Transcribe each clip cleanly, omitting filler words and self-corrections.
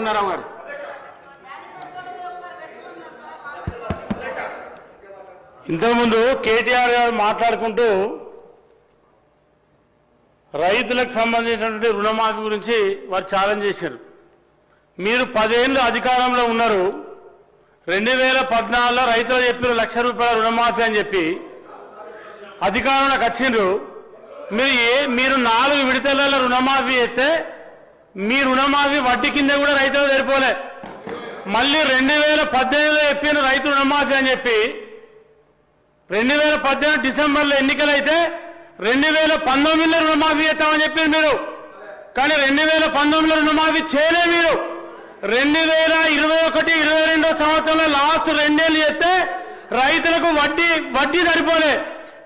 గారు ఇంతకుముందు కేటీఆర్ గారు మాట్లాడుకుంటూ రైతులకు సంబంధించినటువంటి రుణమాఫీ గురించి వారు ఛాలెంజ్ చేశారు. మీరు 10 ఏళ్ళు అధికారంలో ఉన్నారు. 2014లో రైతులు చెప్పిన ₹1,00,000 రుణమాఫీ అని చెప్పి అధికారంలోకి వచ్చిండ్రు. మీరు 4 విడతలలో రుణమాఫీ అయితే మీ రుణమాఫీ వడ్డీ కింద కూడా రైతులు సరిపోలే. మళ్ళీ 2018లో చెప్పిన రైతు రుణమాఫీ అని చెప్పి 2018 డిసెంబర్లో ఎన్నికలైతే 2019లో రుణమాఫీ చేస్తామని చెప్పారు మీరు. కానీ 2019లో రుణమాఫీ చేయలే మీరు. 2021-22 సంవత్సరంలో లాస్ట్ 2 ఏళ్ళు చేస్తే రైతులకు వడ్డీ సరిపోలే.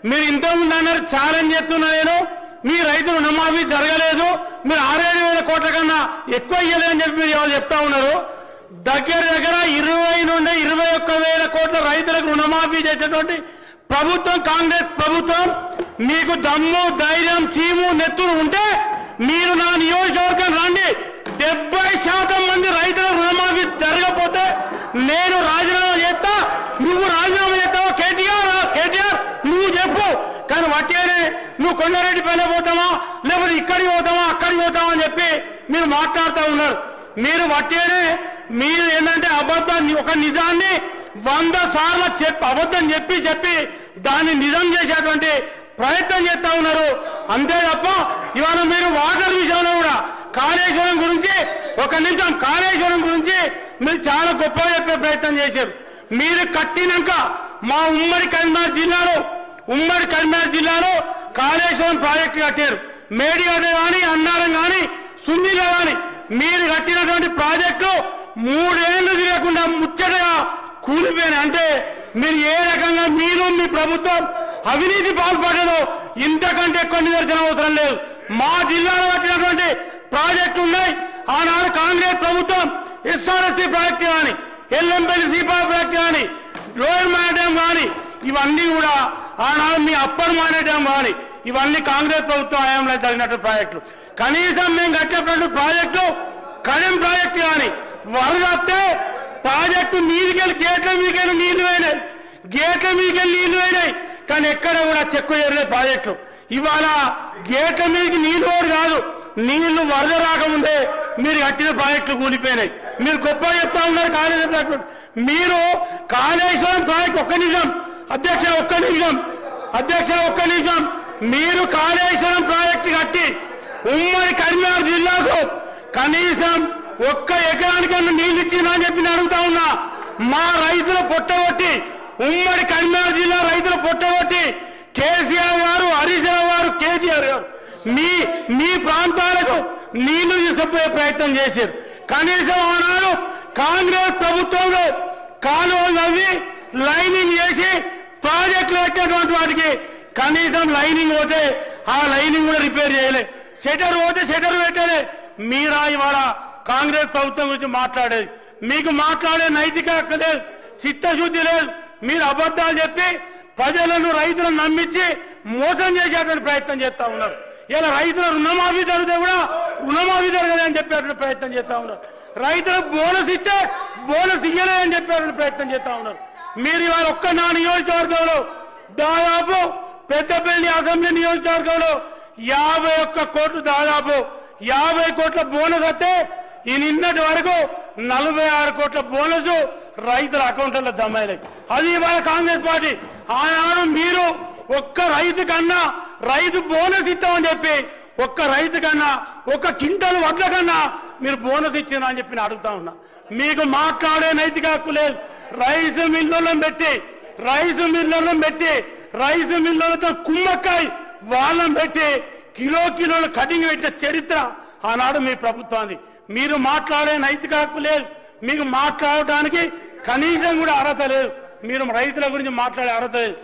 మీరు ఇంతకుముందు అన్నారు ఛాలెంజ్ చేస్తున్నా నేను, మీ రైతు రుణమాఫీ జరగలేదు, మీరు 6,000 కోట్ల కన్నా ఎక్కువ ఇయ్యలేదని చెప్పి మీరు ఎవరు చెప్తా ఉన్నారు. దగ్గర 20 నుండి 21,000 కోట్ల రైతులకు రుణమాఫీ చేసేటువంటి ప్రభుత్వం కాంగ్రెస్ ప్రభుత్వం. మీకు దమ్ము ధైర్యం చీము నెత్తులు ఉంటే మీరు నా నియోజకవర్గం రండి. 70% మంది రైతుల రుణమాఫీ జరగకపోతే నేను రాజీనామా చేస్తా, నువ్వు రాజీనామా చేస్తావా? కేటీఆర్ నువ్వు చెప్పు. కానీ వట్టిగానే నువ్వు కొండారెడ్డి పైన పోతావా, లేకపోతే ఇక్కడికి పోతావా అక్కడికి పోతావా అని చెప్పి మీరు మాట్లాడుతూ ఉన్నారు. మీరు వట్టిగానే మీరు ఏంటంటే అబద్ధాన్ని, ఒక నిజాన్ని 100 సార్లు అబద్ధం చెప్పి దాన్ని నిజం చేసేటువంటి ప్రయత్నం చేస్తా ఉన్నారు. అంతే తప్ప ఇవాళ మీరు వాటర్ విషయంలో కూడా కాళేశ్వరం గురించి కాళేశ్వరం గురించి మీరు చాలా గొప్పగా చెప్పే ప్రయత్నం చేశారు. మీరు కట్టినాక మా ఉమ్మడి కరీంనగర్ జిల్లాలో కాళేశ్వరం ప్రాజెక్టు కట్టారు. మేడిగడ్డ కానీ అన్నారం కానీ సున్నీల కానీ మీరు కట్టినటువంటి ప్రాజెక్టు 3 ఏళ్లు తిరగకుండా ముచ్చటగా కూలిపోయిన. అంటే మీరు ఏ రకంగా మీరు మీ ప్రభుత్వం అవినీతి పాల్పడదో ఇంతకంటే ఎక్కువ నిదర్శనం అవసరం లేదు. మా జిల్లాలో కట్టినటువంటి ప్రాజెక్టు ఉన్నాయి. ఆనాడు కాంగ్రెస్ ప్రభుత్వం ఎస్ఆర్ఎస్టీ ప్రాజెక్టు కానీ, ఎల్లంపల్లి సీపా ప్రాజెక్టు కానీ, లోయర్ మానేటం కానీ ఇవన్నీ కూడా ఆనాడు మీ అప్పర్ మానేటం కానీ ఇవన్నీ కాంగ్రెస్ ప్రభుత్వం హయాంలో జరిగినటువంటి ప్రాజెక్టులు. కనీసం మేము కట్టినటువంటి ప్రాజెక్టు కడెం ప్రాజెక్టు కానీ వరద వస్తే ప్రాజెక్టు మీదికెళ్ళి గేట్ల మీదికెళ్ళి నీళ్లు పోయినాయి. కానీ ఎక్కడ కూడా చెక్కు చేరలేదు ప్రాజెక్టులు. ఇవాళ గేట్ల మీదకి నీళ్లు పోడు కాదు, నీళ్లు వరద రాకముందే మీరు కట్టిన ప్రాజెక్టులు కూలిపోయినాయి. మీరు గొప్పగా చెప్తా ఉన్నారు కాళేశ్వరం. మీరు కాళేశ్వరం ప్రాజెక్టు ఒక్క నిమిషం అధ్యక్ష మీరు కాళేశ్వరం ప్రాజెక్టు కట్టి ఉమ్మడి కరీంనగర్ జిల్లాకు కనీసం 1 ఎకరానికన్నా నీళ్ళు ఇచ్చిందా అని చెప్పి అడుగుతా ఉన్నా. మా రైతుల పొట్టగొట్టి ఉమ్మడి కరీంనగర్ జిల్లా రైతుల పొట్టగొట్టి కేసీఆర్ గారు, హరీష్ రావు గారు, కేటీఆర్ గారు మీ ప్రాంతాలకు నీళ్లు తీసుకుపోయే ప్రయత్నం చేశారు. కనీసం ఆనాడు కాంగ్రెస్ ప్రభుత్వంలో కాలువలు నవ్వి లైనింగ్ చేసి ప్రాజెక్టులు పెట్టినటువంటి వాటికి కనీసం లైనింగ్ పోతే ఆ లైనింగ్ కూడా రిపేర్ చేయలే. షటర్ పోతే షటర్ పెట్టలే. మీరా ఇవాళ కాంగ్రెస్ ప్రభుత్వం గురించి మాట్లాడేది? మీకు మాట్లాడే నైతిక హక్కు లేదు, చిత్తశుద్ధి లేదు. మీరు అబద్ధాలు చెప్పి ప్రజలను రైతులను నమ్మించి మోసం చేసేటువంటి ప్రయత్నం చేస్తా ఉన్నారు. ఇలా రైతుల రుణమాఫీ జరిగితే కూడా రుణమాఫీ జరగలేదని చెప్పేటువంటి ప్రయత్నం చేస్తా ఉన్నారు. రైతులకు బోనస్ ఇస్తే బోనస్ ఇయ్యలేదని చెప్పేటువంటి ప్రయత్నం చేస్తా ఉన్నారు. మీరు ఇవాళ నా నియోజకవర్గంలో దాదాపు పెద్దపల్లి అసెంబ్లీ నియోజకవర్గంలో 51 కోట్లు, దాదాపు 50 కోట్ల బోనస్ వస్తే ఈ నిన్నటి వరకు 46 కోట్ల బోనస్ రైతుల అకౌంట్లలో జమ అయినాయి. అది ఇవాళ కాంగ్రెస్ పార్టీ. ఆనాడు మీరు ఒక్క రైతు కన్నా రైతు బోనస్ ఇస్తామని చెప్పి రైతు కన్నా 1 క్వింటల్ వడ్ల కన్నా మీరు బోనస్ ఇచ్చినా అని చెప్పి అడుగుతా ఉన్నా. మీకు మాట్లాడే నైతిక హక్కు లేదు. రైస్ మిల్లులను పెట్టి రైస్ మిల్లులతో కుమ్మక్కాయి వాళ్ళని పెట్టి కిలోలు కటింగ్ పెట్టిన చరిత్ర ఆనాడు మీ ప్రభుత్వాన్ని. మీరు మాట్లాడే నైతిక హక్కు లేదు, మీకు మాట్లాడటానికి కనీసం కూడా అర్హత లేదు. మీరు రైతుల గురించి మాట్లాడే అర్హత లేదు.